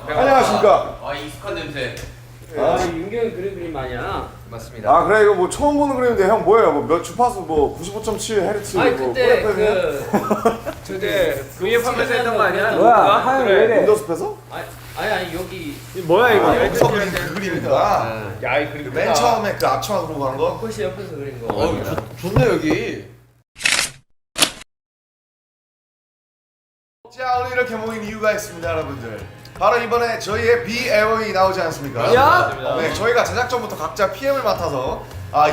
안녕하십니까. 아 익숙한 냄새. 윤경이 그림 아니야? 맞습니다. 아 그래 이거 뭐 처음 보는 그림인데 형 뭐예요? 뭐 몇 주파수 뭐 95.7 Hz 아니 뭐 그때 그때 VF하면서 했던 거 아니야? 뭐야? 하얀 왜 이래? 윈도우스에서? 아니 여기 뭐야 이거? 여기서 그린 그 그림이구나. 야 이 그림 맨 처음에 그 앞치마로 간 거. 꽃이 옆에서 그린 거. 좋네 여기. 자 오늘 이렇게 모인 이유가 있습니다 여러분들. 바로 이번에 저희의 B-앨범이 나오지 않습니까? 야? 네, 저희가 제작전부터 각자 PM을 맡아서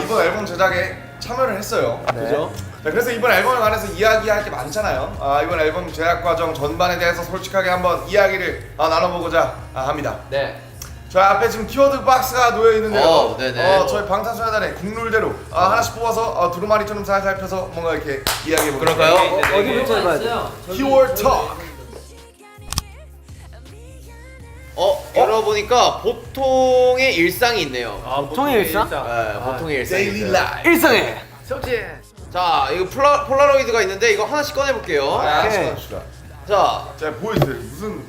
이번 앨범 제작에 참여를 했어요. 그죠? 자, 그래서 이번 앨범에 관해서 이야기할 게 많잖아요. 이번 앨범 제작 과정 전반에 대해서 솔직하게 한번 이야기를 나눠보고자 합니다. 네. 저희 앞에 지금 키워드 박스가 놓여 있는데요. 네네. 저희 방탄소년단의 국룰대로 하나씩 뽑아서 두루마리처럼 살살 펴서 뭔가 이렇게 이야기해 보겠습니다. 그럴까요? 어디부터 해봐야 돼? 키워드 톡. 열어보니까 보통의 일상이 있네요. 보통의 일상? 네, 보통의 일상. 데일리 라이프. 일상에. 자, 이거 폴라로이드가 있는데 이거 하나씩 꺼내볼게요. 오케이. 자, 자, 보여주세요. 무슨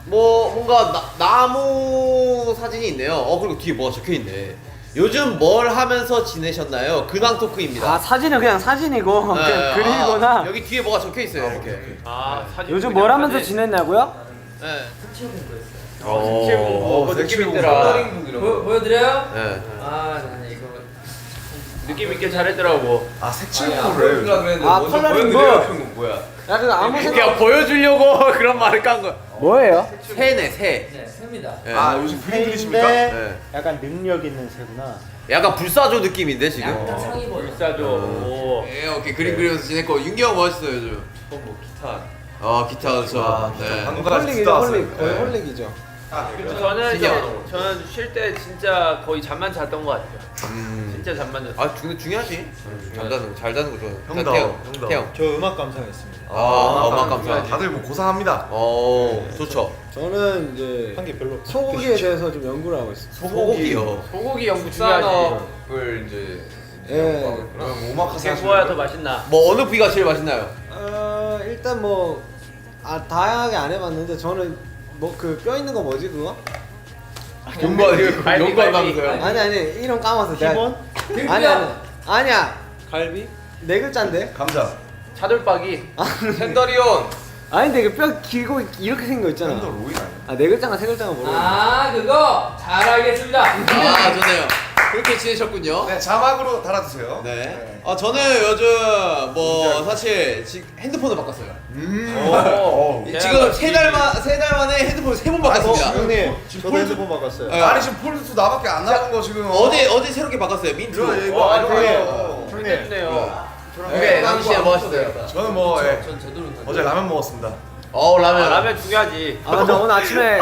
뭔가 나무 사진이 있네요. 그리고 뒤에 뭐가 적혀있네. 요즘 뭘 하면서 지내셨나요? 근황 토크입니다. 사진은 그냥 사진이고 그냥 그림이구나. 여기 뒤에 뭐가 적혀있어요, 이렇게. 사진. 요즘 뭘 하면서 지냈냐고요? 네. 그 느낌 있더라. 보여드려요? 네. 난 이거 느낌 있게 잘했더라고. 색칠물을 컬러링 뭐야? 야 그거 아무 그냥 생각. 보여주려고 그런 말을 깐 거야. 뭐예요? 새네, 새. 네 셉니다. 네. 요즘 그림 그리십니까? 네. 약간 능력 있는 새구나. 약간 불사조 느낌인데 지금. 약간 상의 버전. 불사조. 오. 오케이 그림 그리면서 지냈고 윤기 형 멋있어요 요즘. 뭐 기타. 기타 그렇죠. 네. 방금까지 홀릭이죠 듣다 왔어요. 홀릭. 거의 네. 홀릭이죠. 저는 쉴 때 진짜 거의 잠만 잤던 것 같아요. 진짜 잠만 잤어. 근데 중요하지. 잘 자는 거 좋아요. 형도. 태형. 저 음악 감상했습니다. 음악 감사. 다들 뭐 고상합니다. 좋죠. 저는 이제 한 게 별로 소고기에 대해서 좀 연구를 하고 있어요. 소고기요. 소고기 연구 중요하지. 산업을 이제. 예. 오마카세 그게 구워야 더 맛있나? 뭐 어느 부위가 제일 맛있나요? 일단 뭐 다양하게 안 해봤는데 저는 뭐 그 뼈 있는 거 뭐지 그거? 연구한다면서요? 아니 이름 까먹었어. 기본? 아니야. 갈비? 네 글자인데. 감자. 차돌박이. 텐더리온. 아닌데 그 뼈 길고 이렇게 생긴 거 있잖아. 팬더 로이 아니야? 네 글자가 세 글자가 모르겠네. 그거 잘 알겠습니다. 좋네요. 그렇게 지내셨군요. 네, 자막으로 달아주세요. 네. 저는 요즘 뭐 사실 지금 핸드폰을 바꿨어요. 지금 세 달 만에 핸드폰을 3번 바꿨습니다. 형님, 저도 핸드폰 바꿨어요. 네. 아니 지금 폴드2 나밖에 안 나온 거 지금. 어제 새롭게 바꿨어요. 민트. 이거 아니에요. 좋네요. 네, 당시에 뭐 하셨어요? 저는 뭐 전 저도는 어제 라면 먹었습니다. 라면. 라면 중요하지. 맞아 오늘 아침에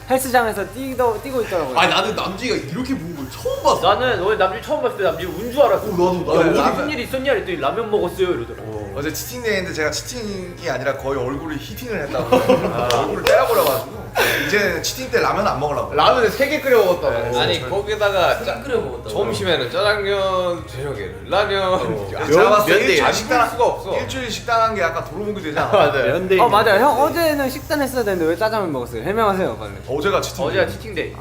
헬스장에서 뛰고 있더라고요. 나는 남주이가 이렇게 부은 걸 처음 봤어. 나는 오늘 남주 처음 봤을 때 남주 운 줄 알았어. 나도. 어디 라면. 무슨 일 있었냐 했더니 라면 먹었어요 이러더라고. 어제 치팅데이인데 제가 치팅이 아니라 거의 얼굴을 히팅을 했다고. 얼굴을 때려버려가지고 이제 치팅 때 라면 안 먹으려고. 라면을 3개 끓여 먹었다고. 아니 거기다가 끓여 먹었다. 점심에는 짜장면, 저녁에는 라면. 제가 봤을 때 면대. 일주일 식단 수가 없어. 일주일 식단한 게 약간 도루묵이 되지 않아? 맞아요. 맞아요. 형 어제는 식단했어야 되는데 왜 짜장면 먹었어요? 해명하세요 빨리. 어제가 치팅. 어제가 치팅데이.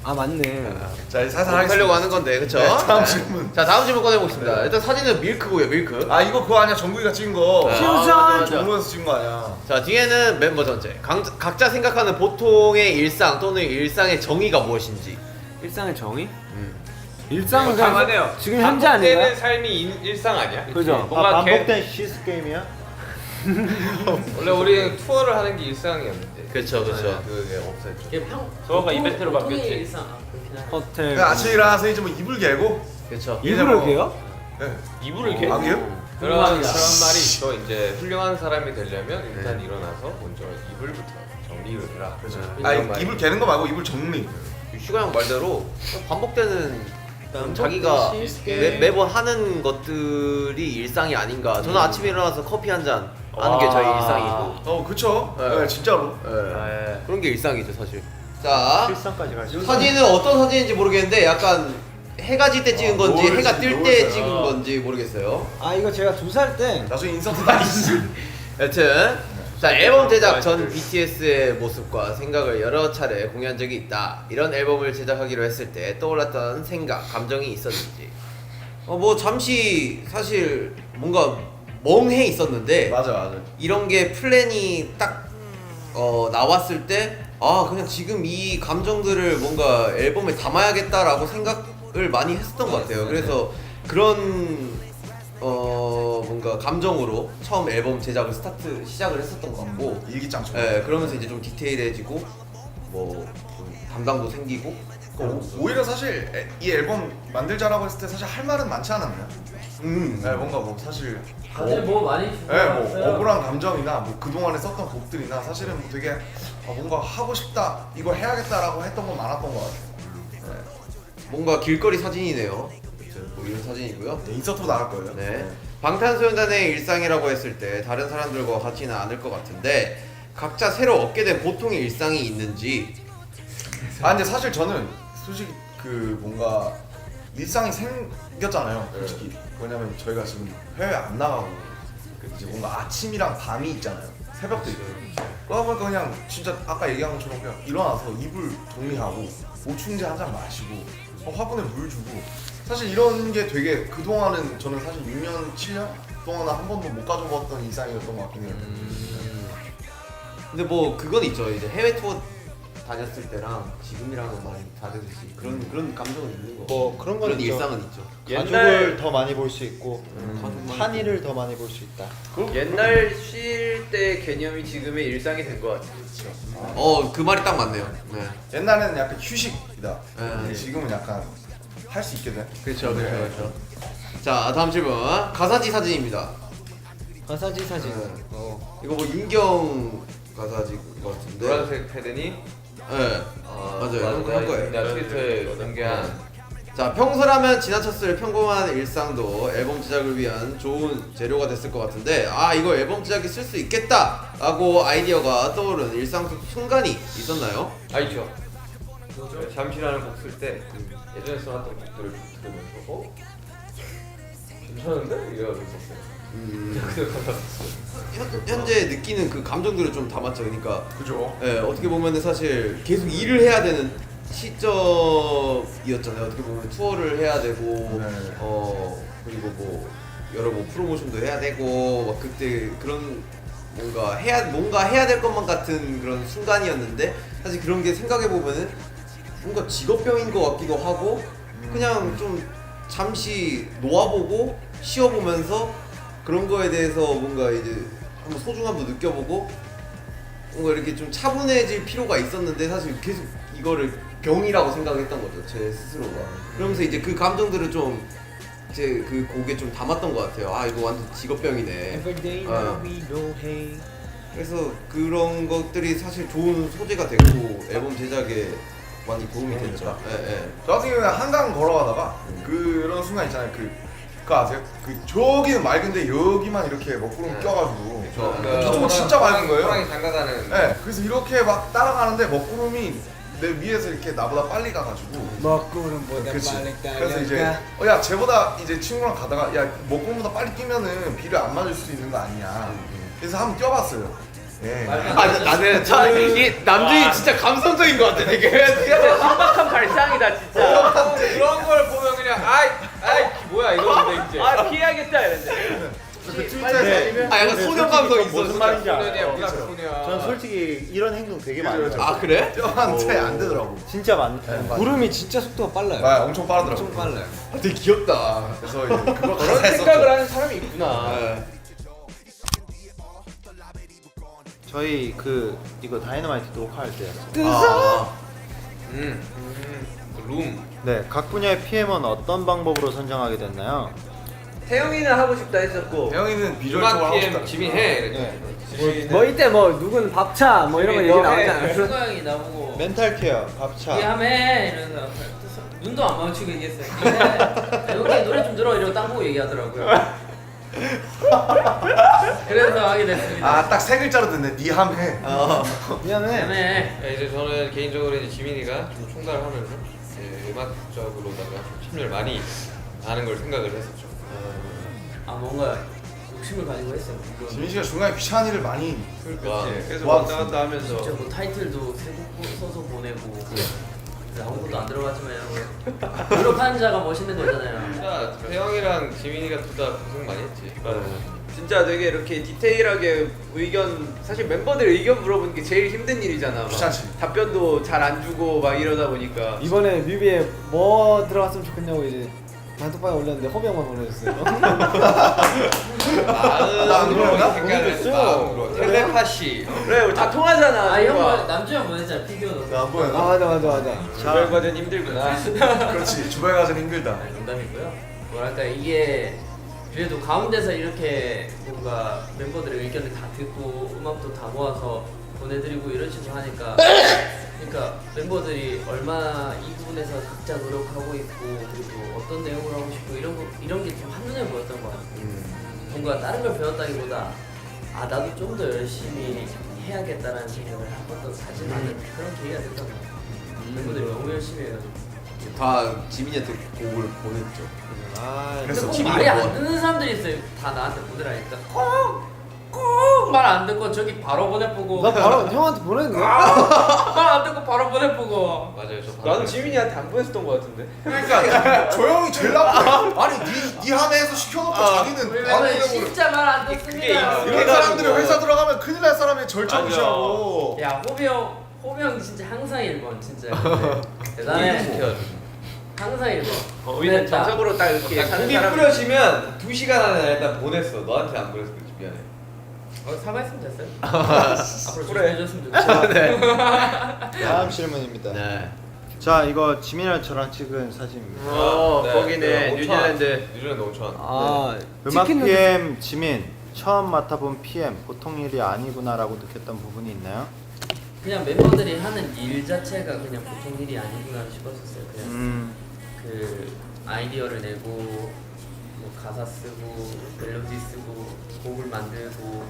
맞네. 자 이제 살살 하려고 하겠습니다. 하는 건데, 그쵸? 네, 다음 질문. 자, 다음 질문 꺼내보겠습니다. 일단 사진은 밀크고요, 밀크. 이거 그거 아니야? 정국이가 찍은 거. 네. 퓨전. 정국에서 찍은 거 아니야? 자, 뒤에는 멤버 전체. 각자 생각하는 보통의 일상 또는 일상의 정의가 무엇인지. 일상의 정의? 일상은 다만해요. 지금 현재 아닌가요? 반복되는 삶이 일상 아니야? 그죠. 뭔가 시스 게임이야? 원래 우리 투어를 하는 게 일상이었는데. 그쵸. 그게 없었죠. 저거가 이벤트로 바뀌었지. 호텔. 그냥 아침에 일어나서 이제 뭐 이불 개고. 그쵸. 이불을 개요? 네. 이불을 개. 안 개요? 그런 말이 있어. 이제 훌륭한 사람이 되려면 일단 일어나서 먼저 이불부터 정리를 해라. 그렇죠. 이런 말이. 이불 개는 거 말고 이불 정리. 슈가 형 말대로 반복되는 자기가 반복되는 매번 하는 것들이 일상이 아닌가. 저는 아침에 일어나서 커피 한 잔 하는 게 저희 일상이고. 그쵸. 네. 네, 진짜로. 그런 게 일상이죠, 사실. 자, 실상까지 갈 수 있어. 사진은 어떤 사진인지 모르겠는데 약간 해가 질 때 찍은 건지 노을 해가 뜰 때 노을. 찍은 건지 모르겠어요. 아 이거 제가 2살 때 나중에 인서트 다 있어. 여튼 자 앨범 제작 전 BTS의 모습과 생각을 여러 차례 공유한 적이 있다. 이런 앨범을 제작하기로 했을 때 떠올랐던 생각, 감정이 있었는지. 뭐 잠시 사실 뭔가 멍해 있었는데 맞아. 이런 게 플랜이 딱 나왔을 때 아 그냥 지금 이 감정들을 뭔가 앨범에 담아야겠다라고 생각을 많이 했었던 것 같아요. 그래서 그런 뭔가 감정으로 처음 앨범 제작을 시작을 했었던 것 같고 일기장처럼. 예, 그러면서 이제 좀 디테일해지고 좀 담당도 생기고 오히려 사실 이 앨범 만들자라고 했을 때 사실 할 말은 많지 않았나요? 네, 뭔가 뭐 사실 다들 뭐 많이 주고 네, 뭐 왔어요. 억울한 감정이나 뭐 그동안에 썼던 곡들이나 사실은 뭐 되게 뭔가 하고 싶다 이거 해야겠다라고 했던 건 많았던 것 같아요. 뭔가 길거리 사진이네요. 아무튼 뭐 이런 사진이고요. 네, 인서트로 나갈 거예요. 네. 방탄소년단의 일상이라고 했을 때 다른 사람들과 같지는 않을 것 같은데 각자 새로 얻게 된 보통의 일상이 있는지. 아 근데 사실 저는 솔직히 그 뭔가 일상이 생겼잖아요. 솔직히 왜냐면 저희가 지금 해외 안 나가고 이제 뭔가 아침이랑 밤이 있잖아요. 새벽도 있고. 그러다 보니까 그냥 진짜 아까 얘기한 것처럼 그냥 일어나서 이불 정리하고 보충제 한 잔 마시고 화분에 물 주고 사실 이런 게 되게 그동안은 저는 사실 6년, 7년 동안 한 번도 못 가져봤던 일상이었던 것 같긴 해요. 근데 뭐 그건 있죠. 이제 해외 투어 다녔을 때랑 지금이랑은 많이 다르듯이 그런 감정은 있는 거. 뭐 그런 건 그런 있죠. 일상은 있죠. 가족을 더 많이 볼 수 있고 가족만 한이를 더 많이 볼 수 있다. 옛날 쉴 때 개념이 지금의 일상이 된 것 같아요. 그 말이 딱 맞네요. 네. 옛날에는 약간 휴식이다. 네. 근데 지금은 약간 할 수 있게 돼. 그렇죠, 그렇죠. 자, 다음 질문. 가사지 사진입니다. 가사지 사진. 네. 이거 뭐 윤경 가사지인 것 같은데. 노란색 패드니? 네. 맞아요. 할 거예요. 나 트위터에 공개한 자, 평소라면 지나쳤을 평범한 일상도 앨범 제작을 위한 좋은 재료가 됐을 것 같은데 이거 앨범 제작에 쓸 수 있겠다 라고 아이디어가 떠오른 일상 속 순간이 있었나요? 있죠. 잠시라는 곡 쓸 때 예전에 써놨던 곡들을 쭉 들으면서 괜찮은데? 이러면서 썼어요. 그래서 갖다 썼어요. 현재 느끼는 그 감정들을 좀 담았죠. 그러니까 그죠? 어떻게 보면은 사실 계속 일을 해야 되는 시점이었잖아요. 어떻게 보면 투어를 해야 되고 네. 그리고 뭐 여러 뭐 프로모션도 해야 되고 막 그때 그런 뭔가 해야 될 것만 같은 그런 순간이었는데 사실 그런 게 생각해 보면은 뭔가 직업병인 것 같기도 하고 그냥 좀 잠시 놓아보고 쉬어보면서 그런 거에 대해서 뭔가 이제 한번 소중함도 느껴보고 뭔가 이렇게 좀 차분해질 필요가 있었는데 사실 계속 이거를 병이라고 생각했던 거죠, 제 스스로가. 그러면서 이제 그 감정들을 좀 제 그 곡에 좀 담았던 것 같아요. 이거 완전 직업병이네. Everyday 어. now we know hey. 그래서 그런 것들이 사실 좋은 소재가 됐고 앨범 제작에 많이 도움이 됐죠. 예. 저 같은 경우는 한강 걸어가다가 그런 순간 있잖아요. 그거 아세요? 저기는 맑은데 여기만 이렇게 먹구름 껴가지고 저쪽은 진짜 맑은 거예요. 호랑이 장가가는. 네, 그래서 이렇게 막 따라가는데 먹구름이 내 위에서 이렇게 나보다 빨리 가가지고 먹구름보다 그치. 빨리 그래서 이제 달려가. 야 쟤보다 이제 친구랑 가다가 야 먹구름보다 빨리 뛰면은 비를 안 맞을 수 있는 거 아니냐. 그래서 한번 뛰어봤어요. 예. 나는 이 남준이 진짜 감성적인 것 같아. 되게 신박한 발상이다 진짜. 그런 걸 보면 그냥 아이 뭐야 이러는데 이제. 피해야겠다 이랬는데. 그 트위터에서 약간 소년 감성 있어. 무슨 말인지 소년이야 알아요. 우리가 소년. 전 솔직히 이런 행동 되게 많이 해요. 그래? 뛰어봤는데 안 되더라고. 진짜 많이. 구름이 진짜 속도가 빨라요. 엄청 빠르더라고. 엄청 빨라요. 되게 귀엽다. 그래서 이제 그걸 그런 가사에 생각을 썼죠. 하는 사람이 있구나. 저희 이거 다이너마이트 녹화할 때였어요. 룸. 네, 각 분야의 PM은 어떤 방법으로 선정하게 됐나요? 태용이는 하고 싶다 했었고. 대영이는 비주얼 음악 쪽을 하고 PM 싶다. 지민 해. 이랬죠. 뭐 이때 뭐 누군 밥차 뭐 이런 거 얘기 나오지 않았어? 수가 형이 나보고 멘탈 케어, 밥차. 얘하매 이러면서 눈도 안 마주치고 얘기했어요. 여기 노래 좀 들어 이러고 딱 보고 얘기하더라고요. 그래서 하게 됐습니다. 딱 세 글자로 듣네. 니함해. 미안해. 하매. 이제 저는 개인적으로 이제 지민이가 좀 총괄을 하면서 음악적으로다가 좀 힘을 많이 아는 걸 생각을 했었죠. 아 뭔가 욕심을 가지고 했어요. 물론 지민 씨가 중간에 귀찮은 일을 많이 그러니까 계속 와, 왔다 갔다 하면서 진짜 뭐 타이틀도 세곡 써서 보내고 근데 아무것도 안 들어갔지만 여러분 노력하는 자가 멋있는 거잖아요. 진짜 태영이랑 지민이가 둘 다 고생 많이 했지. 진짜 되게 이렇게 디테일하게 의견 사실 멤버들 의견 물어보는 게 제일 힘든 일이잖아. 막 귀찮지. 답변도 잘 안 주고 막 이러다 보니까 이번에 뮤비에 뭐 들어갔으면 좋겠냐고 이제 단톡방에 올렸는데 허병만 보내줬어요. 안 그러나? 보내줬어요. 텔레파시 그래 우리 다 통하잖아. 아형 우리가. 남주형 보냈잖아 피규어 넣어. 나안 아 보여. 맞아. 주말 과전 힘들구나. 그렇지. 주말 가서 힘들다. 아니, 농담이고요. 뭐랄까 이게 그래도 가운데서 이렇게 뭔가 멤버들의 의견을 다 듣고 음악도 다 모아서 보내드리고 이런 식으로 하니까 그러니까 멤버들이 얼마나 이 부분에서 각자 노력하고 있고 그리고 어떤 내용을 하고 싶고 이런 게 좀 한눈에 보였던 것 같아요. 뭔가 다른 걸 배웠다기보다 아 나도 좀 더 열심히 해야겠다라는 생각을 한 번 더 다짐하는 그런 계기가 됐던 것 같아요. 멤버들이 너무 열심히 해가지고. 다 지민이한테 곡을 보냈죠. 아 그래서 근데 꼭 지민이 말이 뭐- 안 듣는 사람들이 있어요. 다 나한테 보내라니까 꼭 말 안 듣고 저기 바로 보내보고 나 바로 형한테 보냈는데. 말 안 듣고 바로 보내보고 맞아요. 저 나는 지민이한테 안 보냈었던 것 같은데. 그러니까 조용히 제일 나쁘네. 아니 니 함에서 시켜놓고 자기는 바로 왜냐면 보내고 진짜 말 안 듣습니다. 이런 사람들이 회사 들어가면 큰일 날 사람의 절차 무시하고. 야 호비 형 진짜 항상 1번 진짜 대단해. 시켜가지고. 항상 1번. 우리는 정석으로 딱 이렇게 사는 고기 사람. 뿌려지면 2시간 안에 일단 보냈어. 너한테 안 보냈어. 미안해. 사과했으면 됐어요. 앞으로 조심해줬으면 좋겠어. 다음 질문입니다. 네. 자, 이거 지민이랑 저랑 찍은 사진입니다. 거기네 온천. 뉴질랜드. 뉴질랜드 온천. 아 음악 치킨 PM 지민 처음 맡아본 PM 보통 일이 아니구나라고 느꼈던 부분이 있나요? 그냥 멤버들이 하는 일 자체가 그냥 보통 일이 아니구나 싶었었어요. 그냥 그 아이디어를 내고 뭐 가사 쓰고 멜로디 쓰고 곡을 만들고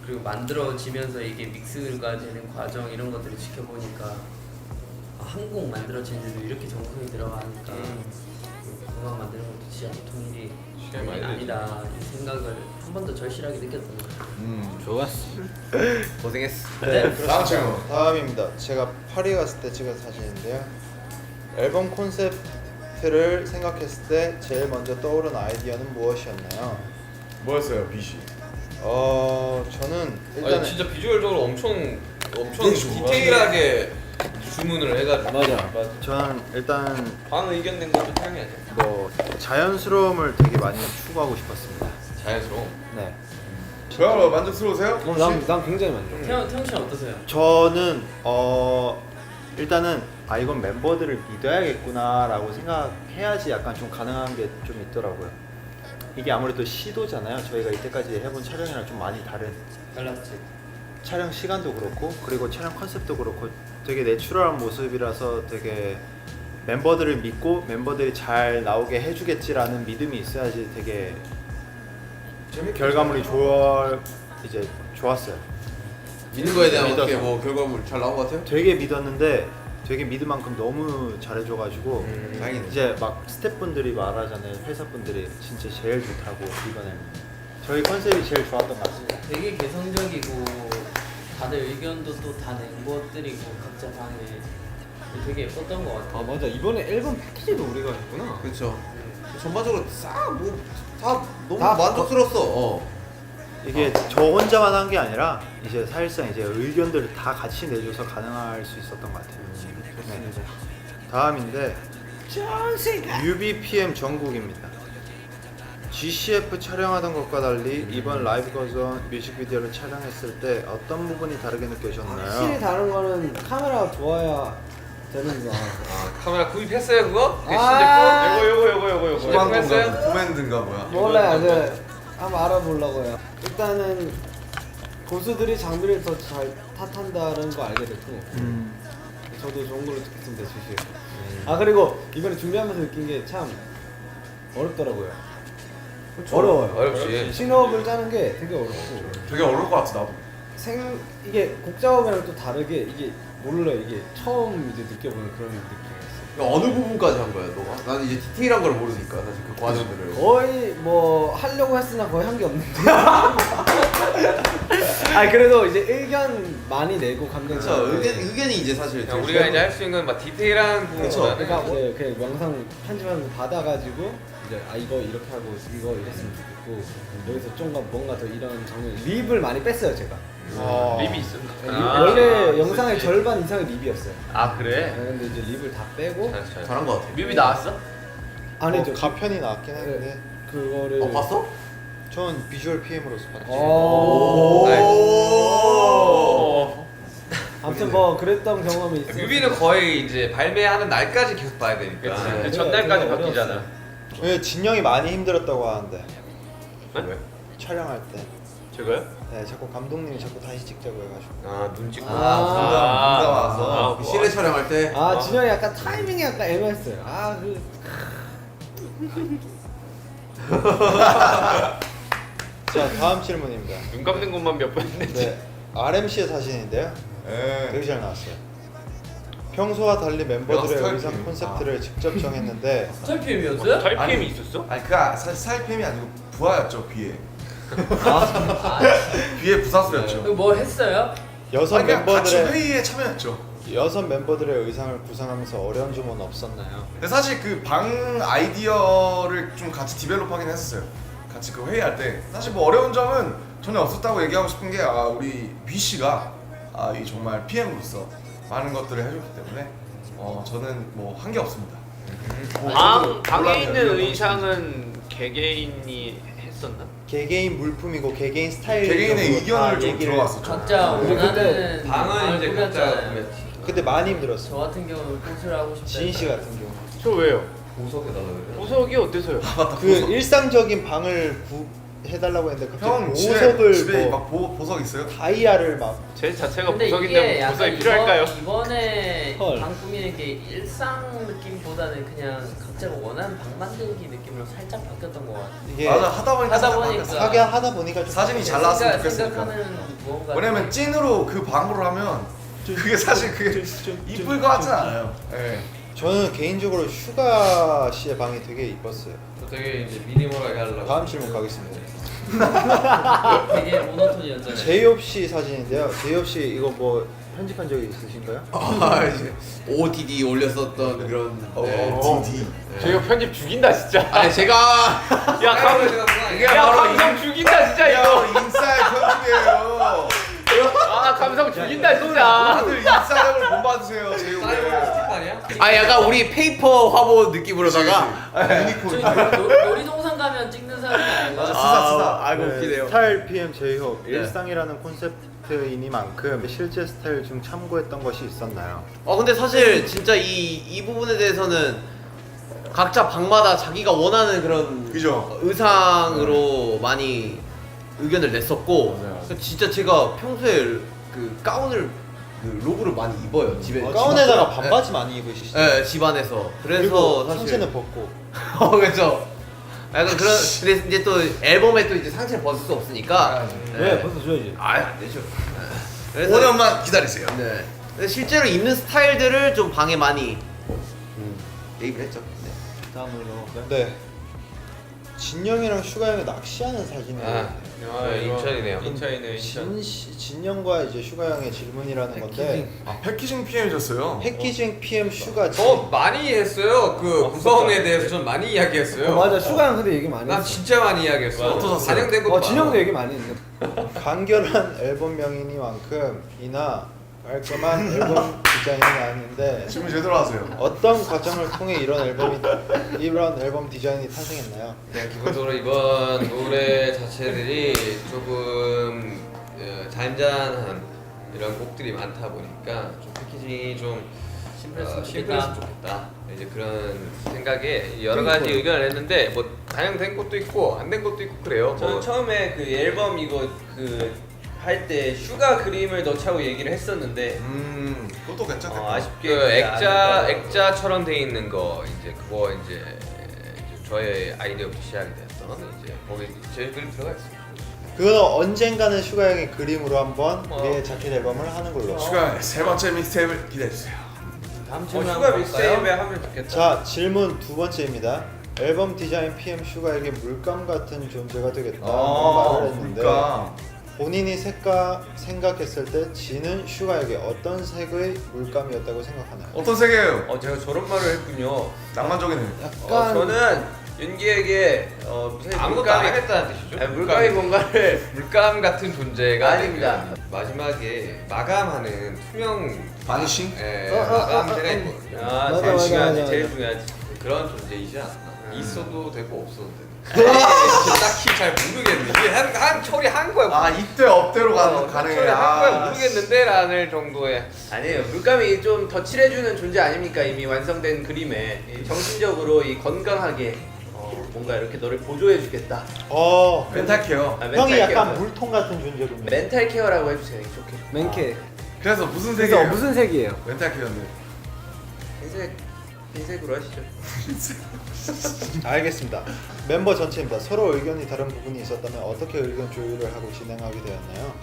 그리고 만들어지면서 이게 믹스가 되는 과정 이런 것들을 지켜보니까 한 곡 만들어지는데도 이렇게 정성이 들어가니까 음악 만드는 것도 진짜 보통 일이 시간이 많이 아니다 이 생각을 한 번 더 절실하게 느꼈던 것 같아요. 좋았어. 고생했어. 다음 질문. 다음입니다. 제가 파리 갔을 때 찍은 사진인데요. 앨범 콘셉트를 생각했을 때 제일 먼저 떠오른 아이디어는 무엇이었나요? 뭐였어요, 비시? 저는 일단은 아니, 진짜 비주얼적으로 엄청 되게 좋아. 디테일하게 주문을 해가지고. 맞아. 저는 일단 방 의견 낸 것도 태양이 아니야. 뭐 자연스러움을 되게 많이 추구하고 싶었습니다. 자연스러워. 네. 그야말로 만족스러우세요? 난 굉장히 만족. 태영 씨는 어떠세요? 저는 일단은 이건 멤버들을 믿어야겠구나라고 생각해야지 약간 좀 가능한 게 좀 있더라고요. 이게 아무래도 시도잖아요. 저희가 이때까지 해본 촬영이랑 좀 많이 다른 달랐지. 촬영 시간도 그렇고 그리고 촬영 컨셉도 그렇고 되게 내추럴한 모습이라서 되게 멤버들을 믿고 멤버들이 잘 나오게 해주겠지라는 믿음이 있어야지 되게 결과물이 좋았어요. 믿는 거에 대한 믿어서. 어떻게 뭐 결과물 잘 나온 것 같아요? 되게 믿었는데 되게 믿을 만큼 너무 잘해줘가지고 다행이네. 이제 막 스태프분들이 말하잖아요. 회사분들이 진짜 제일 좋다고 이번에는 저희 컨셉이 제일 좋았던 것 같습니다. 되게 개성적이고 다들 의견도 또 다 낸 것들이고 각자 방에 되게 예뻤던 것 같아요. 아 맞아 이번에 앨범 패키지도 우리가 했구나. 그렇죠. 전반적으로 다 너무 다 만족스러웠어. 이게 저 혼자만 한 게 아니라 이제 사실상 이제 의견들을 다 같이 내줘서 가능할 수 있었던 것 같아요. 네. 다음인데 UBPM 전국입니다. GCF 촬영하던 것과 달리 이번 라이브 버전 뮤직비디오를 촬영했을 때 어떤 부분이 다르게 확실히 느껴졌나요? 다른 거는 카메라가 좋아야 되는구나. 카메라 구입했어요 그거? 그 아. 신제품? 요거 소방공간 코맨드인가 뭐야? 몰라요. 네. 한번 알아보려고요. 일단은 고수들이 장비를 더 잘 탓한다는 거 알게 됐고 저도 좋은 걸로 듣겠습니다. 주시요. 아 그리고 이번에 준비하면서 느낀 게 참 어렵더라고요. 어려워요. 어렵지. 신호흡을 짜는 게 되게 어렵고 되게 어려울 것 같아 나도. 이게 곡 작업이랑 또 다르게 이게 몰라요. 이게 처음 이제 느껴보는 그런 느낌이었어요. 어느 부분까지 한 거야 너가? 나는 이제 디테일한 걸 모르니까 사실 그 과정들을. 거의 뭐 하려고 했으나 거의 한 게 없는데. 아 그래도 이제 의견 많이 내고 감독님. 그렇죠. 의견이 이제 사실 그냥 우리가 이제 할 수 있는 막 디테일한 부분보다는 그러니까 이제 그냥 영상 편집하는 거 받아가지고 이제 아 이거 이렇게 하고 이거 이랬으면 좋겠고 여기서 좀 뭔가 더 이런 장면 립을 많이 뺐어요 제가. 립이 있어. 원래 영상의 절반 이상이 립이었어요. 아 그래? 근데 이제 립을 다 빼고 잘한 거 같아. 뮤비 나왔어? 아니죠. 가편이 나왔긴 했는데 그거를 봤어? 전 비주얼 PM으로서 봤지. 오. 오. 아무튼 뭐 그랬던 경험이 있어요. 뮤비는 거의 이제 발매하는 날까지 계속 봐야 되니까. 그치. 전날까지 그게 바뀌잖아. 왜 진영이 많이 힘들었다고 하는데 왜? 촬영할 때. 제가요? 네, 자꾸 감독님이 자꾸 다시 찍자고 해가지고. 아 눈 찍고. 뭔가 와서. 그 실내 촬영할 때. 아 진영이 약간 타이밍이 약간 애매했어요. 자 다음 질문입니다. 눈 감는 것만 몇 번 했지. 네, RMC의 사진인데요. 예. 되게 잘 나왔어요. 평소와 달리 멤버들의 스타일 의상 PM. 콘셉트를 직접 정했는데 스타일 PM이었어요? 탈피엠이 있었어? 아니 그 사실 살팸이 아니고 부하였죠 비에. 아, 비에 부사수였죠. 뭐 했어요? 여섯 아니, 그냥 같이 멤버들의 회의에 참여했죠. 여섯 멤버들의 의상을 구상하면서 어려운 점은 없었나요? 근데 사실 그 방 아이디어를 좀 같이 디벨롭하긴 했어요. 같이 그 회의할 때 사실 뭐 어려운 점은 전혀 없었다고 얘기하고 싶은 게 우리 B 씨가 이 정말 PM으로서 많은 것들을 해줬기 때문에 저는 뭐 한 게 없습니다. 방에 있는 의상은 개개인이 했었나? 개개인 물품이고 개개인 스타일 개개인의 의견을 좀 얘기를 들어봤었죠. 각자 우리 원하는 방은 이제 각자 꾸몄잖아요. 꾸몄지. 근데 많이 저 힘들었어. 같은 경우는 꽃을 하고 싶다. 지인 씨 같은 경우. 저 왜요? 보석에다가 그래. 보석이 어때서요? 그 일상적인 방을 해달라고 했는데 형 갑자기 집에 보석을 막 뭐 보석 있어요? 다이아를 막 제 자체가 근데 이게 보석인데 약간 보석이 필요할까요? 이번에 헐. 방 꾸미는 게 일상 느낌보다는 그냥 각자가 원하는 방 만들기 느낌으로 살짝 바뀌었던 것 같아요. 이게 맞아 하다 보니까 하다 살짝 보니까. 바뀌었어. 하게 하다 보니까 좀 사진이 잘 나왔으면 좋겠으니까. 생각하는 무언가. 왜냐면 찐으로 그 방으로 하면 그게 사실 그게 이쁠 것 같진 않아요. 예. 저는 개인적으로 슈가 씨의 방이 되게 이뻤어요. 되게 이제 미니멀하게 하려고. 다음 질문 가겠습니다. 되게 모노톤이었잖아요. 제이홉 씨 사진인데요. 제이홉 씨 이거 뭐 편집한 적이 있으신가요? 이제 ODD 올렸었던 그런. DD. 제가 편집 죽인다 진짜. 아니 제가 야 감성 죽인다 진짜 이거. 인싸의 편집이에요. 감성 죽인다 진짜. 다들 인싸력을 본받으세요 제이홉. 아 약간 우리 페이퍼 화보 느낌으로다가 유니콘. 놀이동산 가면 찍는 사람이 아니고. 맞아. 스사. 아이고 웃기네요. 스타일 PM 제이홉 네. 일상이라는 콘셉트이니만큼 실제 스타일 중 참고했던 것이 있었나요? 근데 사실 진짜 이 부분에 대해서는 각자 방마다 자기가 원하는 그런 그죠. 의상으로 많이 의견을 냈었고 맞아요. 그래서 진짜 제가 평소에 그 가운을 그 로브를 많이 입어요 집에. 가운에다가 반바지 많이 입으시죠? 네, 집안에서. 그래서 그리고 사실 상체는 벗고 그렇죠. 약간 그런 근데 이제 또 앨범에 또 이제 상체를 벗을 수 없으니까. 왜 벌써 줘야지. 안 되죠. 그래서 5년만 기다리세요. 네. 근데 실제로 입는 스타일들을 좀 방에 많이 얘기를 했죠. 네. 다음으로 네. 진영이랑 슈가 형이 낚시하는 사진을 인천이네요. 인천이네요. 진영과 이제 슈가 형의 질문이라는 건데 패키징 PM이셨어요. 패키징 PM 슈가 저 많이 했어요. 그 구성에 대해서 좀 많이 이야기했어요. 맞아 슈가 형 근데 얘기 많이 난 했어. 진짜 많이 이야기했어. 어떠셨어요? 반영된 것도 진영도 많아. 얘기 많이 했네. 간결한 앨범명이니만큼 이나 깔끔한 앨범 디자인은 아닌데 질문 제대로 하세요. 어떤 과정을 통해 이런 앨범 디자인이 탄생했나요? 그냥 기본적으로 이번 노래 자체들이 조금 잔잔한 이런 곡들이 많다 보니까 좀 패키징이 좀 심플했으면 좋겠다. 이제 그런 생각에 여러 가지 의견을 냈는데 뭐 반영된 것도 있고 안 된 것도 있고 그래요. 저는 뭐 처음에 그 앨범 이거 그 할 때 슈가 그림을 넣자고 얘기를 했었는데 그것도 괜찮겠다. 아쉽게 그 그게 안 됐더라고요. 액자처럼 돼 있는 거 이제 그거 이제 저의 아이디어부터 시작이 됐던 이제 거기 제 그림 들어가 있어요. 그거는 언젠가는 슈가 형의 그림으로 한번 우리의 자켓 앨범을 하는 걸로. 슈가 세 번째 믹스테이프를 기대해주세요. 다음 질문 슈가 한번 믹스테이프에 볼까요? 하면 좋겠다. 자, 질문 두 번째입니다. 앨범 디자인 PM 슈가에게 물감 같은 존재가 되겠다 말을 했는데 그러니까 본인이 생각했을 때 지는 슈가에게 어떤 색의 물감이었다고 생각하나요? 어떤 색이에요? 제가 저런 말을 했군요. 낭만적이네요. 약간 저는 윤기에게 무슨 아무것도 안 하겠다는 뜻이죠. 아니, 물감이 뭔가를 물감 같은 존재가 아닙니다. 되면 마지막에 마감하는 투명 바니싱? 마감제가 있거든요. 제일 맞아, 중요하지, 맞아. 제일 중요하지. 그런 존재이지 않나. 있어도 되고 없어도 되고. 딱히 잘 모르겠네. 이게 한 처리 한 거야. 아 이때 업대로 가능해. 처리 한 거야 모르겠는데라는 정도의. 아니에요. 물감이 좀 덧칠해주는 존재 아닙니까? 이미 완성된 그림에 정신적으로 이 건강하게 뭔가 이렇게 너를 보조해주겠다. 멘탈 케어. 형이 약간 케어. 물통 같은 존재군요. 멘탈 케어라고 해주세요. 좋게. 맨케. 그래서 무슨 그래서 색이에요? 무슨 색이에요? 멘탈 케어는 흰색으로 하시죠. 알겠습니다. 멤버 전체입니다. 서로 의견이 다른 부분이 있었다면 어떻게 의견 조율을 하고 진행하게 되었나요?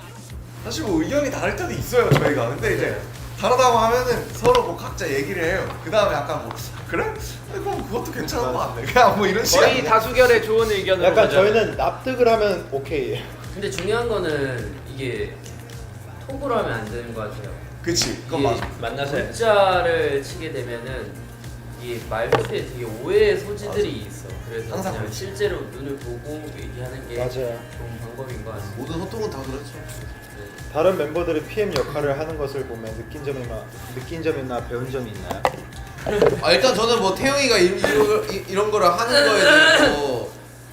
사실 뭐 의견이 다를 때도 있어요 저희가. 근데 이제 다르다고 하면은 서로 뭐 각자 얘기를 해요. 그 다음에 약간 뭐 그래? 그럼 그것도 괜찮은 거 같네. 그냥 뭐 이런 식으로. 거의 다수결의 좋은 의견으로 약간 가자. 저희는 납득을 하면 오케이예요. 근데 중요한 거는 이게 톡으로 하면 안 되는 것 같아요. 그치 그건 이게 맞아. 만나서 해야지. 문자를 치게 되면은 이게 말투에 되게 오해의 소지들이 있어. 그래서 항상 그냥 그렇지. 실제로 눈을 보고 얘기하는 게 맞아요. 좋은 방법인 것 같습니다. 모든 소통은 다 그렇죠. 다른 멤버들이 PM 역할을 하는 것을 보면 느낀 점이나 배운 점이 있나요? 일단 저는 뭐 태영이가 이런 거를 하는 거에 대해서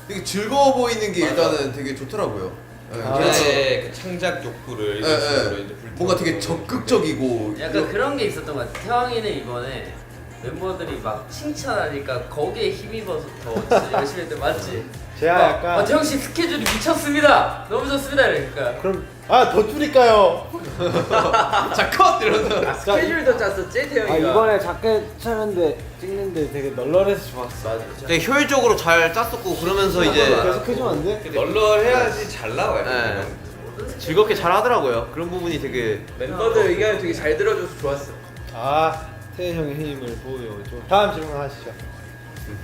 되게 즐거워 보이는 게 일단은 되게 좋더라고요. 그래서 그 창작 욕구를 이런 예, 식으로 예. 이제 뭔가 되게 불태우고 적극적이고 약간 그런 게 있었던 것 같아. 태왕이는 이번에 멤버들이 막 칭찬하니까 거기에 힘입어서 더 진짜 열심히 했는데 맞지? 제가 막, 약간 태영 씨 스케줄이 미쳤습니다. 너무 좋습니다. 이러니까 그럼 더 줄일까요? 자컷 이러면서 스케줄도 짰었지 태영이가. 이번에 자켓 찍는데 되게 널널해서 좋았어. 되게 효율적으로 잘 짰었고 그러면서 이제 계속 해주면 안 돼? 널널해야지 잘 나와요. 예. 즐겁게 잘 하더라고요. 그런 부분이 되게 멤버들 의견을 되게 잘 들어줘서 좋았어. 태희 형의 힘을 보여줘. 다음 질문 하시죠.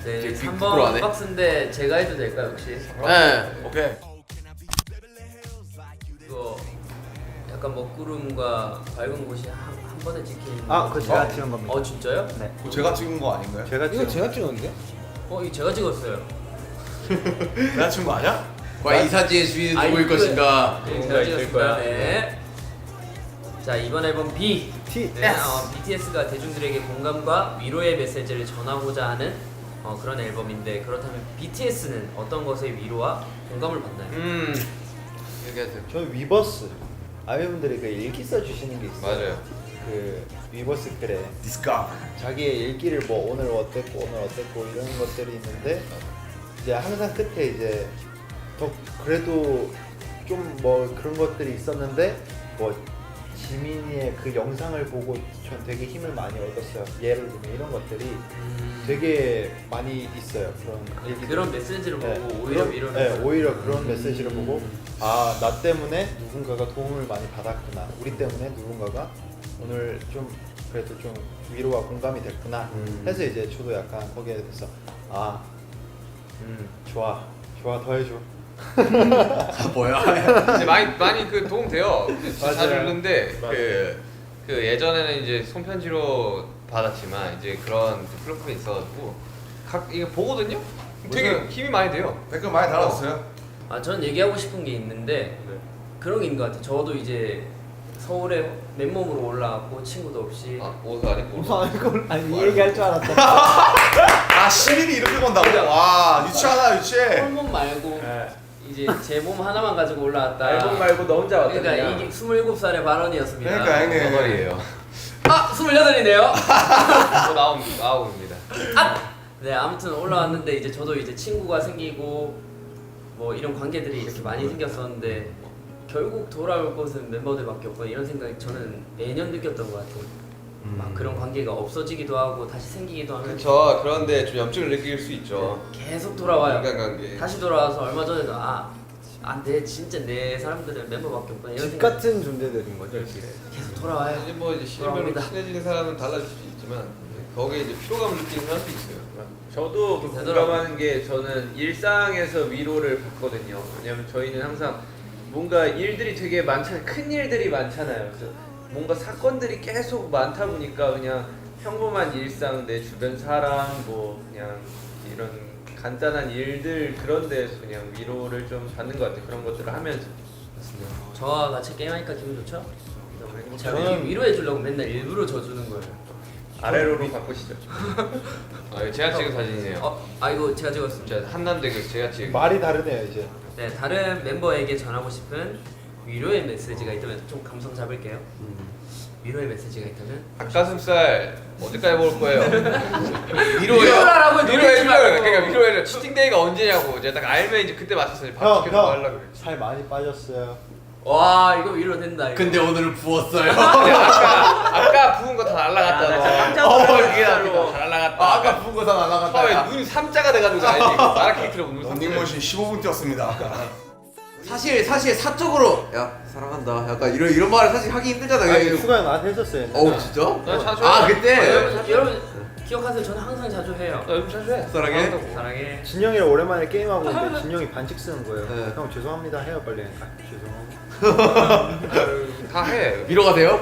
네, 되게 3번 부끄러워하네. 박스인데 제가 해도 될까요 혹시? 예. 오케이. 이거 약간 먹구름과 밝은 곳이 한 번에 찍힌 그거 제가 찍은 겁니다. 진짜요? 네. 그거 제가 찍은 거 아닌가요? 제가 이거 제가 찍었는데? 이거 제가 찍었어요. 내가 찍은 거 아니야? 과연 이 사진의 주인은 누구일 것인가? 네, 뭔가 제가 있을 찍었습니다. 거야. 네. 자 이번 앨범 B. 네, BTS가 대중들에게 공감과 위로의 메시지를 전하고자 하는 그런 앨범인데 그렇다면 BTS는 어떤 것의 위로와 공감을 받나요? 얘기하세요. 저 위버스 아미분들이 그 일기 써주시는 게 있어요. 맞아요. 그 위버스 글에 디스카. 자기의 일기를 뭐 오늘 어땠고 이런 것들이 있는데 이제 항상 끝에 이제 더 그래도 좀 뭐 그런 것들이 있었는데 뭐 지민이의 그 영상을 보고 전 되게 힘을 많이 얻었어요. 예를 들면 이런 것들이 되게 많이 있어요. 그런 얘기들. 그런 메시지를 보고 네, 오히려 그런- 위로를 네, 받는 오히려 그런 메시지를 보고 나 때문에 누군가가 도움을 많이 받았구나. 우리 때문에 누군가가 오늘 좀 그래도 좀 위로와 공감이 됐구나. 해서 이제 저도 약간 거기에 대해서 좋아 더 해줘. 뭐야? 이제 많이 그 도움 돼요. 진짜 맞아요. 자주 읽는데 그 예전에는 이제 손편지로 받았지만 이제 그런 플랫폼이 있어가지고 이게 보거든요. 되게 무슨- 힘이 많이 돼요. 댓글 많이 달아줬어요. 전 얘기하고 싶은 게 있는데 그런 게 있는 것 같아요. 저도 이제 서울에 맨몸으로 올라왔고 친구도 없이 옷을 안 입고. 이 얘기할 줄 알았다. 시민이 이렇게 건다고? 와 유치하다 유치해. 홀몸 말고 이제 제 몸 하나만 가지고 올라왔다. 앨범 말고 너 혼자 왔다. 그러니까 이게 27살의 발언이었습니다. 그러니까 형님. 저거리예요. 28이네요. 또 나옵니다. 네, 아무튼 올라왔는데 이제 저도 이제 친구가 생기고 뭐 이런 관계들이 이렇게 많이 생겼었는데 결국 돌아올 곳은 멤버들밖에 없고 이런 생각이 저는 매년 느꼈던 것 같아요. 막 그런 관계가 없어지기도 하고 다시 생기기도 하면 그렇죠. 그런데 좀 염증을 느낄 수 있죠. 계속 돌아와요. 인간관계. 다시 돌아와서 얼마 전에도 내 진짜 내 사람들은 멤버밖에 없구나 이런 집 생각 같은 존재들인 거죠 이렇게. 계속 돌아와요. 이제 뭐 이제 시즌별로 돌아옵니다. 친해지는 사람은 달라질 수 있지만 거기에 이제 피로감을 느끼는 사람도 있어요. 저도 그 되더라고요. 공감하는 게 저는 일상에서 위로를 받거든요. 왜냐면 저희는 항상 뭔가 일들이 되게 많잖아요. 큰 일들이 많잖아요. 그래서 뭔가 사건들이 계속 많다 보니까 그냥 평범한 일상, 내 주변 사람, 뭐 그냥 이런 간단한 일들 그런 데에서 그냥 위로를 좀 받는 것 같아요. 그런 것들을 하면서. 저와 같이 게임하니까 기분 좋죠? 제가 저는- 위로해 주려고 맨날 일부러 져주는 거예요. 아래로로 바꾸시죠. 이거 제가 찍은 사진이에요. 이거 제가 찍었습니다. 진짜 한남대교 제가 찍은. 말이 다르네요 이제. 네, 다른 멤버에게 전하고 싶은 위로의 메시지가 있다면 좀 감성 잡을게요. 위로의 메시지가 있다면 닭가슴살 언제까지 먹을 거예요? 위로하라고 위로해 놀리지 말고. 그러니까 위로해 치팅데이가 언제냐고 제가 딱 알면 이제 그때 맞춰서 밥 시켜서 하려고 그랬지. 살 많이 빠졌어요. 와 이거 위로 된다. 이거. 근데 오늘은 부었어요. 아까 부은 거 다 날라갔다. 깜짝 이게 놀랐어요. 다 날라갔다. 아까 부은 거 다 날아갔다. 처음에 눈이 삼자가 돼가지고 알지? 마라케이트로 눈 삼자. 런닝머신 15분 뛰었습니다. 사실 사적으로 야 사랑한다. 약간 이런 말을 사실 하기 힘들잖아요. 아니, 수가 나한테 했었어요. 어우 진짜? 나 자주 아 해. 그때 여러분 기억하세요. 저는 항상 자주 해요. 나 요즘 자주 해. 사랑해? 사랑해. 진영이랑 오랜만에 게임하고 있는데 진영이 반칙 쓰는 거예요. 네. 형 죄송합니다 해요 빨리. 죄송하고. 다 해. 위로가 돼요?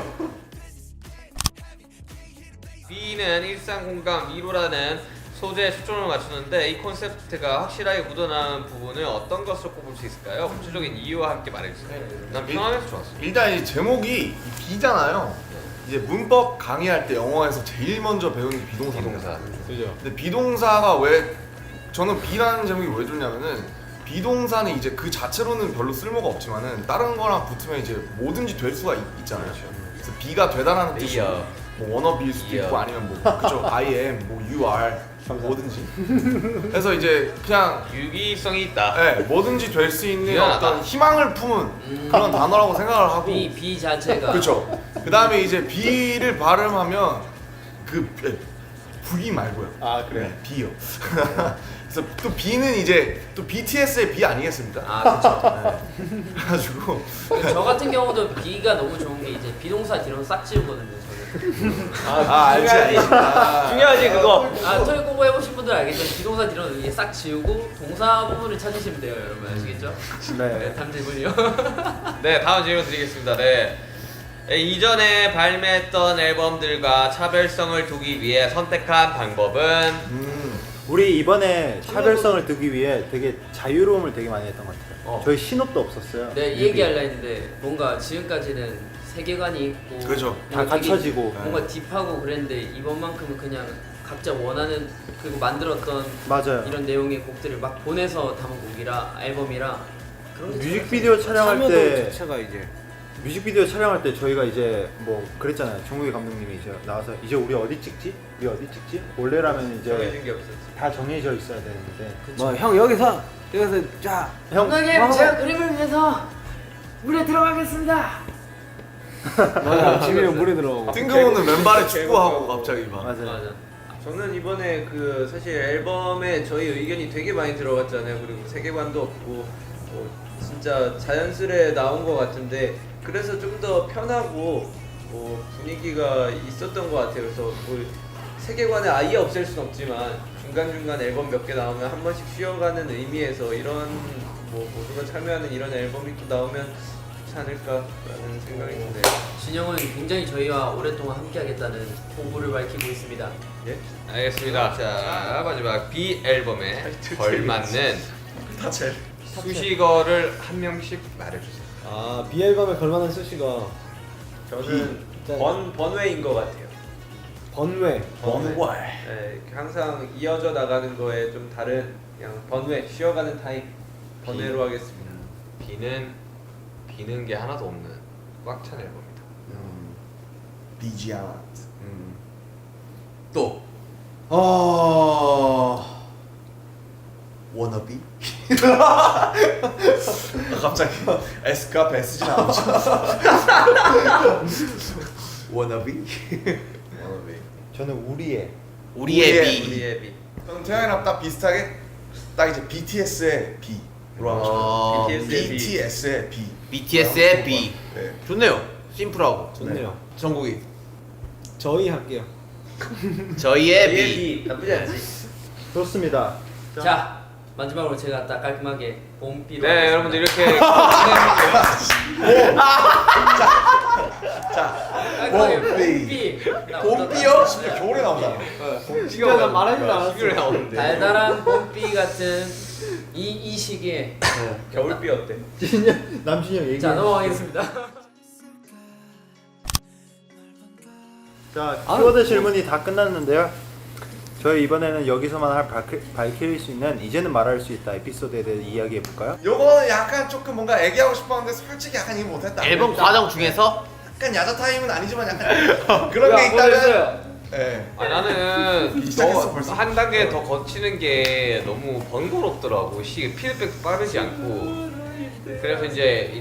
B는 일상 공감 위로라는 소재에 초점을 맞추는데 이 콘셉트가 확실하게 묻어나는 부분을 어떤 것으로 꼽을 수 있을까요? 구체적인 이유와 함께 말해주세요. 난 편안해서 좋았어. 일단 이 제목이 B잖아요. 이제 문법 강의할 때 영어에서 제일 먼저 배우는 게 비동사입니다. 비동사. 그죠. 근데 비동사가 왜 저는 B라는 제목이 왜 좋냐면은 비동사는 이제 그 자체로는 별로 쓸모가 없지만은 다른 거랑 붙으면 이제 뭐든지 될 수가 있잖아요. 그래서 B가 되다라는 뜻이 B야. 뭐 wannabe일 수도 있고 아니면 뭐 그죠 I am, 뭐 you are 뭐든지. 그래서 이제 그냥 유기성이 있다. 네, 뭐든지 될 수 있는 미안하다. 어떤 희망을 품은 그런 단어라고 생각을 하고 B 자체가 그렇죠. 그 다음에 이제 B를 발음하면 그 V 말고요. 아 그래. 네, B요. 그래서 또 B는 이제 또 BTS의 B 아니겠습니까? 그렇죠. 그래가지고 저 같은 경우도 B가 너무 좋은 게 이제 비동사 뒤로 싹 지우거든요. 저는. 알지. 중요하지 그거. 토익 공부 해보신 분들 알겠죠? 비동사 뒤로는 이게 싹 지우고 동사 부분을 찾으시면 돼요, 여러분 아시겠죠? 네. 탐질문이요. 네, 다음 질문 드리겠습니다. 네. 이전에 발매했던 앨범들과 차별성을 두기 위해 선택한 방법은 우리 이번에 차별성을 두기 위해 되게 자유로움을 되게 많이 했던 것 같아요. 저희 신업도 없었어요. 네, 이 얘기하려 했는데 뭔가 지금까지는 세계관이 있고 그죠. 다 뭔가 되게 갖춰지고. 뭔가 딥하고 그랬는데 이번만큼은 그냥 각자 원하는 그리고 만들었던 맞아요. 이런 내용의 곡들을 막 보내서 담은 곡이라 앨범이라 그런 게 뮤직비디오 촬영할 참여도 때 자체가 이제 뮤직비디오 촬영할 때 저희가 이제 뭐 그랬잖아요. 종국이 감독님이 이제 나와서 이제 우리 어디 찍지? 우리 어디 찍지? 원래라면 정해진 이제 게 없었지. 다 정해져 있어야 되는데 뭐 형 여기서 자 형 감독님 제가 그림을 위해서 물에 들어가겠습니다. 맞아 집에 물에 들어가고 뜬금없는 맨발에 축구하고 갑자기 막. 맞아요. 맞아. 저는 이번에 그 사실 앨범에 저희 의견이 되게 많이 들어갔잖아요. 그리고 세계관도 없고 뭐 진짜 자연스레 나온 것 같은데 그래서 좀 더 편하고 뭐 분위기가 있었던 것 같아요. 그래서 뭐 세계관을 아예 없앨 순 없지만 중간중간 앨범 몇 개 나오면 한 번씩 쉬어가는 의미에서 이런 뭐 모두가 참여하는 이런 앨범이 또 나오면 좋지 않을까라는 생각이 드네요. 진영은 굉장히 저희와 오랫동안 함께하겠다는 포부를 밝히고 있습니다. 예? 알겠습니다. 자, 마지막 B 앨범에 걸맞는 타체. 수식어를 한 명씩 말해주세요. 아 B 앨범에 걸만한 수식어 저는 B. 번외인 것 같아요. 번외 번외. 네, 항상 이어져 나가는 거에 좀 다른 그냥 번외, 쉬어가는 타입 번외로 하겠습니다. 비는 게 하나도 없는 꽉 찬 앨범이다. 비지아트. 또 워너비? 갑자기 S가 S진 않죠. 워너비 워너비. 저는 우리의 우리의 우리의 비 우리의 비. 저는 태양이랑 딱 비슷하게 딱 이제 BTS의 B. 하고 싶어요. BTS의 B. BTS의 B. BTS의 B. 네. 좋네요. 심플하고. 좋네요. 정국이. 저희 할게요. 저희의 B. B 나쁘지 않지. 좋습니다. 자 마지막으로 제가 딱 깔끔하게 봄비로 네, 여러분들 이렇게 깔끔하게 봄비. 봄비 봄비요? 심지어 겨울에 나오잖아. 진짜 나 말하지도 않았어. 11월에 나오는데. 달달한 봄비 같은 이 시기에 겨울비 어때? 남준이 형 얘기. 자 넘어가겠습니다. 자, 키워드 질문이 다 끝났는데요. 저희 이번에는 여기서만 밝힐 수 있는 이제는 말할 수 있다 에피소드에 대해 이야기해 볼까요? 요거는 약간 조금 뭔가 얘기하고 싶었는데 솔직히 약간 이거 못했다. 앨범 과정 중에서 약간 야자 타임은 아니지만 약간 그런 게 있다면. 네. 아, 나는 시작했어, 더 벌써. 한 단계 더 거치는 게 너무 번거롭더라고. 피드백도 빠르지 않고. 그래서 이제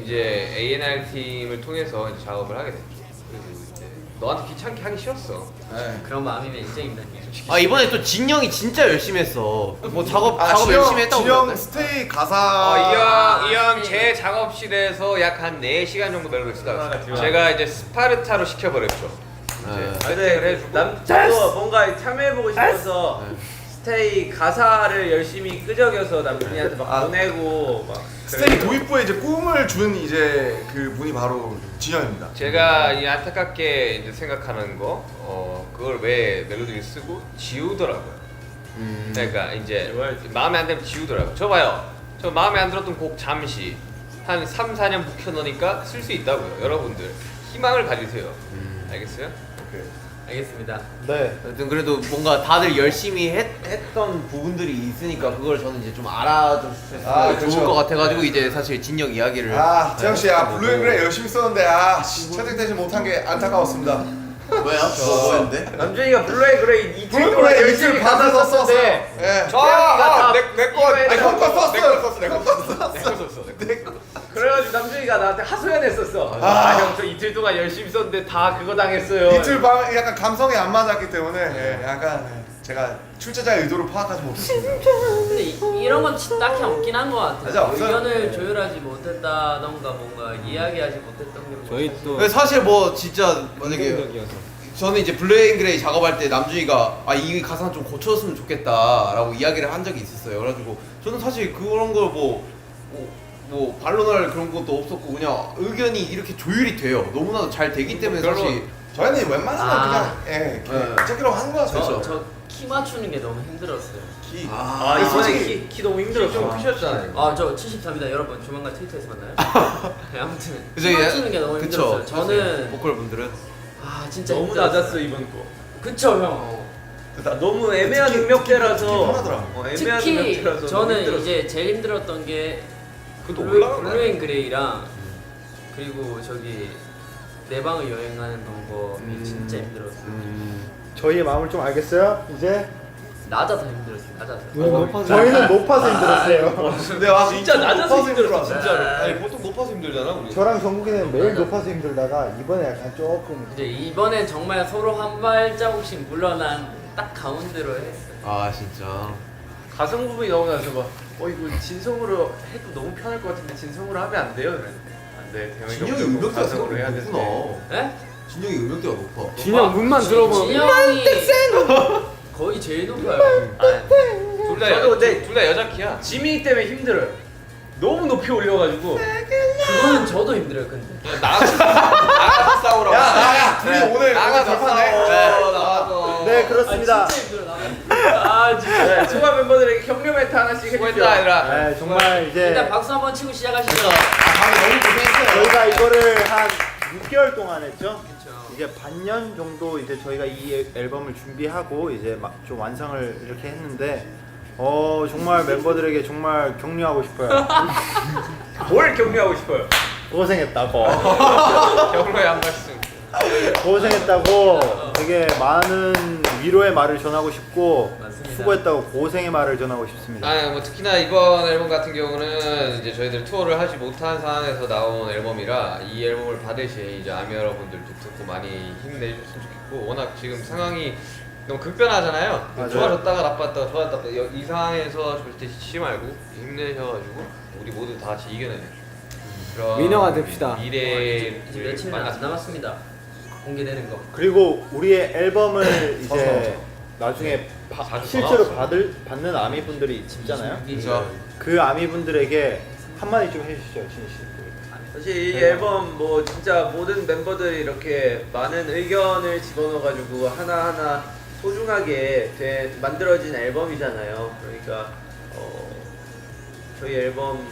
A&R 팀을 통해서 이제 작업을 하게 됐죠. 그리고 이제 너한테 귀찮게 하기 싫었어. 네. 그런 마음이면 인정입니다. 아 이번에 또 진영이 진짜 열심히 했어. 뭐 작업 진영, 열심히 했다고 진영 그러던데? 스테이 가사. 이 형 제 작업실에서 약 한 4시간 정도 멜로디 쓰다가 제가 이제 스파르타로 시켜버렸죠. 이제 세팅을 해주고 저도 뭔가 참여해보고 싶어서 스테이 가사를 열심히 끄적여서 남준이한테 막 보내고 막 스테이 도입부에 이제 꿈을 준 이제 그 분이 바로 진영입니다. 제가 이 안타깝게 이제 생각하는 거 그걸 왜 멜로디를 쓰고 지우더라고요. 그러니까 이제 마음에 안 들면 지우더라고요. 저 봐요. 저 마음에 안 들었던 곡 잠시 한 3, 4년 묵혀놓으니까 쓸 수 있다고요. 여러분들 희망을 가지세요. 알겠어요? 오케이. 알겠습니다. 네. 하여튼 그래도 뭔가 다들 열심히 했던 부분들이 있으니까 그걸 저는 이제 좀 알아줬으면 아, 좋을 그렇죠. 것 같아가지고 이제 사실 진영 이야기를 아 재영 씨, 블루앤그레이 열심히 썼는데 채택되지 못한 게 안타까웠습니다. 왜요? 뭐였는데? 남준이가 블루앤그레이 이 블루앤그레이 열심히 받아서 썼어요. 예. 형거 썼어요. 내거 썼어. 그래가지고 남준이가 나한테 하소연했었어. 아. 형 저 이틀 동안 열심히 썼는데 다 그거 당했어요. 이틀 밤 약간 감성이 안 맞았기 때문에 약간 제가 출제자의 의도를 파악하지 못했습니다. 근데 이런 건 딱히 없긴 한 것 같아요. 맞아, 없어요. 의견을 조율하지 못했다던가 뭔가 이야기하지 못했던 게 저희 또 근데 사실 뭐 진짜 만약에 긍정적이어서. 저는 이제 블루앤그레이 작업할 때 남준이가 이 가사 좀 고쳐줬으면 좋겠다라고 이야기를 한 적이 있었어요. 그래가지고 저는 사실 그런 걸 뭐 반론할 그런 것도 없었고 그냥 의견이 이렇게 조율이 돼요. 너무나도 잘 되기 때문에 사실 저희는 웬만하면 네. 그냥 제끼라고 하는 거야. 저 키 맞추는 게 너무 힘들었어요. 키. 아 이번에 키 너무 힘들었어. 좀 크셨잖아요. 아 저 73입니다. 여러분 조만간 트위터에서 만나요. 네, 아무튼 그래서 키 얘- 맞추는 게 너무 그쵸. 힘들었어요. 저는 보컬 분들은 진짜 너무 힘들었어요. 낮았어 이번 거. 그쵸 형. 너무 애매한 특히 음역대라서 편하더라. 애매한 특히 음역대라서 너무 저는 힘들었어. 이제 제일 힘들었던 게 그것도 올라간 거야. 블루앤그레이랑 그리고 저기 내 방을 여행하는 방법이 진짜 힘들었어요. 저희의 마음을 좀 알겠어요? 이제 낮아서 힘들었어요. 낮아서. 왜 높아서? 저희는 높아서 힘들었어요. 근데 와 진짜 낮아서 힘들었어 진짜로. 아니 보통 높아서 힘들잖아 우리. 저랑 정국이는 매일 높아서 힘들다가 이번에 약간 조금 이제 이번엔 정말 서로 한 발자국씩 물러난 딱 가운데로 했어요. 아 진짜 가성 부분이 너무 나서 막 이거 진성으로 해도 너무 편할 것 같은데 진성으로 하면 안 돼요. 안돼. 진영이 음역대가 가성으로 해야 생각보다 되는데. 높구나. 네? 진영이 음역대가 높아. 진영 문만 들어보면 진영이 거의 제일 높아요. 저도 둘 다 여자 키야. 지민이 때문에 힘들어요. 너무 높이 올려가지고 그거는 저도 힘들어요. 근데 나가서 싸우라고. 야, 둘이 오늘 나가서 결판해. 나가서. 네 그렇습니다. 진짜 힘들어 나. 네, 소가 멤버들에게 격려 멘트 하나씩 해주죠. 수고했다 얘들아. 네 정말 이제 일단 박수 한번 치고 시작하시죠. 너무 고생했어요. 저희가 이거를 한 6개월 동안 했죠. 그렇죠. 이제 반년 정도 이제 저희가 이 앨범을 준비하고 이제 막 좀 완성을 이렇게 했는데 정말 멤버들에게 정말 격려하고 싶어요. 뭘 격려하고 싶어요? 고생했다고. 격려의 한 말씀. 고생했다고 되게 많은 위로의 말을 전하고 싶고 맞습니다. 수고했다고 고생의 말을 전하고 싶습니다. 뭐 특히나 이번 앨범 같은 경우는 이제 저희들 투어를 하지 못한 상황에서 나온 앨범이라 이 앨범을 받으신 이제 아미 여러분들도 듣고 많이 힘내주셨으면 좋겠고 워낙 지금 상황이 너무 급변하잖아요. 맞아요. 좋아졌다가 나빴다가 좋아졌다가 이 상황에서 절대 쉬지 말고 힘내셔가지고 우리 모두 다 같이 이겨내는 그런 민영아 됩시다. 이제 미래를 며칠 안 남았습니다. 공개되는 거. 그리고 우리의 앨범을 이제 나오죠. 나중에 자주 실제로 전화왔어요. 받는 아미분들이 있잖아요. 그렇죠. 그 아미분들에게 한마디 좀 해주시죠, 진희 씨. 사실 이 앨범 뭐 진짜 모든 멤버들이 이렇게 많은 의견을 집어넣어가지고 하나하나 소중하게 만들어진 앨범이잖아요. 그러니까 저희 앨범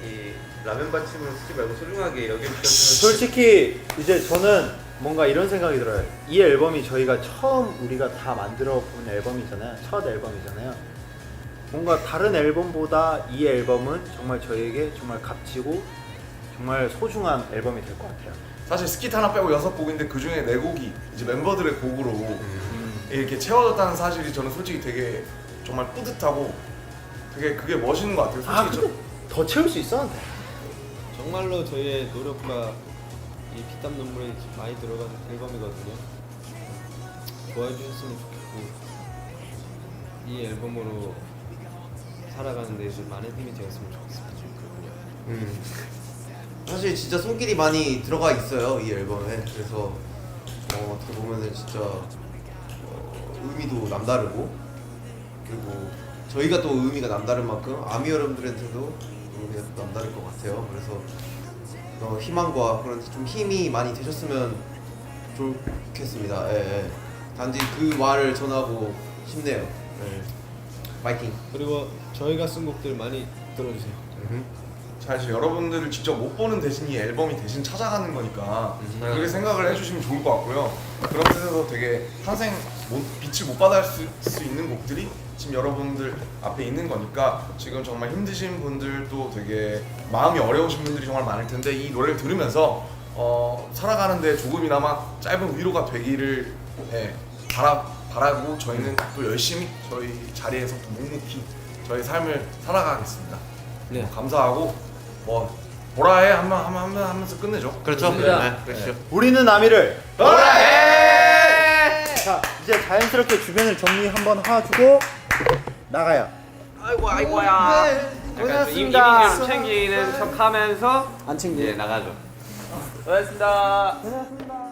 이 라면 받침으로 쓰지 말고 소중하게 여겨주셨으면 솔직히 이제 저는 뭔가 이런 생각이 들어요. 이 앨범이 저희가 처음 우리가 다 만들어 본 앨범이잖아요. 첫 앨범이잖아요. 뭔가 다른 앨범보다 이 앨범은 정말 저희에게 정말 값지고 정말 소중한 앨범이 될 것 같아요. 사실 스킷 하나 빼고 6곡인데 그 중에 4곡이 이제 멤버들의 곡으로 이렇게 채워졌다는 사실이 저는 솔직히 되게 정말 뿌듯하고 되게 그게 멋있는 것 같아요. 아 솔직히 근데 더 채울 수 있었는데. 정말로 저희의 노력과 이 피땀 눈물이 많이 들어간 앨범이거든요. 좋아해 주셨으면 좋겠고 이 앨범으로 살아가는 데 좀 많은 힘이 되었으면 좋겠습니다. 사실 진짜 손길이 많이 들어가 있어요 이 앨범에. 그래서 어떻게 보면은 진짜 의미도 남다르고 그리고 저희가 또 의미가 남다른 만큼 아미 여러분들한테도 의미가 또 남다를 것 같아요. 그래서 희망과 그런 좀 힘이 많이 되셨으면 좋겠습니다. 예, 예. 단지 그 말을 전하고 싶네요. 예. 파이팅. 그리고 저희가 쓴 곡들 많이 들어주세요. 사실 여러분들을 직접 못 보는 대신 이 앨범이 대신 찾아가는 거니까 그렇게 생각을 해주시면 좋을 것 같고요. 그런 뜻에서 되게 평생 빛을 못 받을 수 있는 곡들이 지금 여러분들 앞에 있는 거니까 지금 정말 힘드신 분들도 되게 마음이 어려우신 분들이 정말 많을 텐데 이 노래를 들으면서 살아가는데 조금이나마 짧은 위로가 되기를 바라고 저희는 또 열심히 저희 자리에서 또 묵묵히 저희 삶을 살아가겠습니다. 네. 감사하고 보라해 하면서 끝내죠. 그렇죠. 좋습니다. 네, 그렇죠. 우리는 아미를 보라해! 자 이제 자연스럽게 주변을 정리 한번 하고 나가요. 약간 좀 이미지를 챙기는 척하면서 안 챙겨. 이제 나가죠. 고맙습니다. 고생하셨습니다.